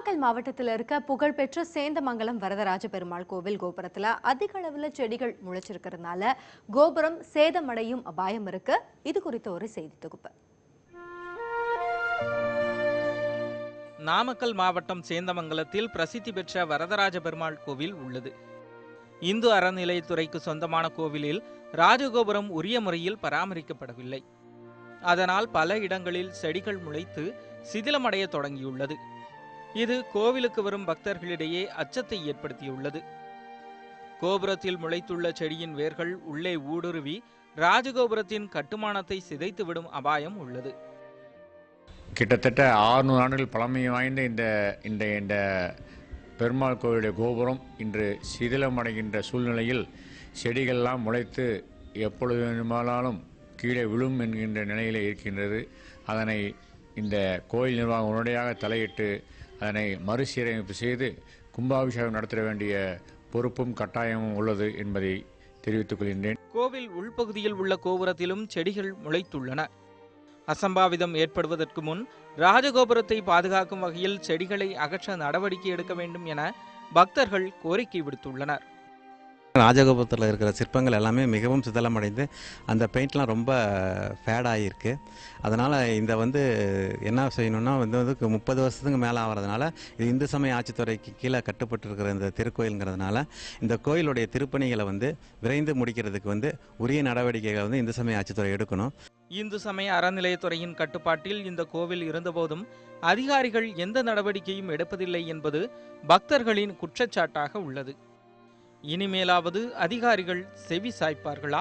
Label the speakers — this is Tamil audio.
Speaker 1: நாமக்கல் மாவட்டத்தில் இருக்க புகழ்பெற்ற சேந்தமங்கலம் வரதராஜ பெருமாள் கோவில் கோபுரத்துல அதிக அளவுல செடிகள் முளைச்சிருக்கிறதுனால கோபுரம் சேதமடையும் அபாயம் இருக்கு. இது குறித்த ஒரு செய்தி தொகுப்பு.
Speaker 2: நாமக்கல் மாவட்டம் சேந்தமங்கலத்தில் பிரசித்தி பெற்ற வரதராஜ பெருமாள் கோவில் உள்ளது. இந்து அறநிலையத்துறைக்கு சொந்தமான கோவிலில் ராஜகோபுரம் உரிய முறையில் பராமரிக்கப்படவில்லை. அதனால் பல இடங்களில் செடிகள் முளைத்து சிதிலமடைய தொடங்கியுள்ளது. இது கோவிலுக்கு வரும் பக்தர்களிடையே அச்சத்தை ஏற்படுத்தியுள்ளது. கோபுரத்தில் முளைத்துள்ள செடியின் வேர்கள் உள்ளே ஊடுருவி ராஜகோபுரத்தின் கட்டுமானத்தை சிதைத்துவிடும் அபாயம் உள்ளது.
Speaker 3: கிட்டத்தட்ட 600 ஆண்டுகள் பழமை வாய்ந்த இந்த பெருமாள் கோவிலுடைய கோபுரம் இன்று சிதிலமடைகின்ற சூழ்நிலையில் செடிகள்லாம் முளைத்து எப்பொழுது வேண்டுமானாலும் கீழே விழும் என்கின்ற நிலையில் இருக்கின்றது. அதனை இந்த கோயில் நிர்வாகம் உடனடியாக தலையிட்டு அதனை மறுசீரமைப்பு செய்து கும்பாபிஷேகம் நடத்த வேண்டிய பொறுப்பும் கட்டாயமும் உள்ளது என்பதை தெரிவித்துக் கொள்கின்றேன்.
Speaker 2: கோவில் உள்பகுதியில் உள்ள கோபுரத்திலும் செடிகள் முளைத்துள்ளன. அசம்பாவிதம் ஏற்படுவதற்கு முன் ராஜகோபுரத்தை பாதுகாக்கும் வகையில் செடிகளை அகற்ற நடவடிக்கை எடுக்க வேண்டும் என பக்தர்கள் கோரிக்கை விடுத்துள்ளனர்.
Speaker 4: ராஜகோபுரத்தில் இருக்கிற சிற்பங்கள் எல்லாமே மிகவும் சிதலமடைந்து அந்த பெயிண்ட்லாம் ரொம்ப ஃபேடாகிருக்கு. அதனால் இந்த என்ன செய்யணும்னா 30 வருஷத்துக்கு மேலே ஆகிறதுனால இது இந்து சமய ஆட்சித்துறைக்கு கீழே கட்டுப்பட்டு இருக்கிற இந்த திருக்கோயிலுங்கிறதுனால இந்த கோயிலுடைய திருப்பணிகளை விரைந்து முடிக்கிறதுக்கு உரிய நடவடிக்கைகளை இந்து சமய ஆட்சித்துறை எடுக்கணும்.
Speaker 2: இந்து சமய அறநிலையத்துறையின் கட்டுப்பாட்டில் இந்த கோவில் இருந்தபோதும் அதிகாரிகள் எந்த நடவடிக்கையும் எடுப்பதில்லை என்பது பக்தர்களின் குற்றச்சாட்டாக உள்ளது. இனிமேலாவது அதிகாரிகள் செவி சாய்ப்பார்களா?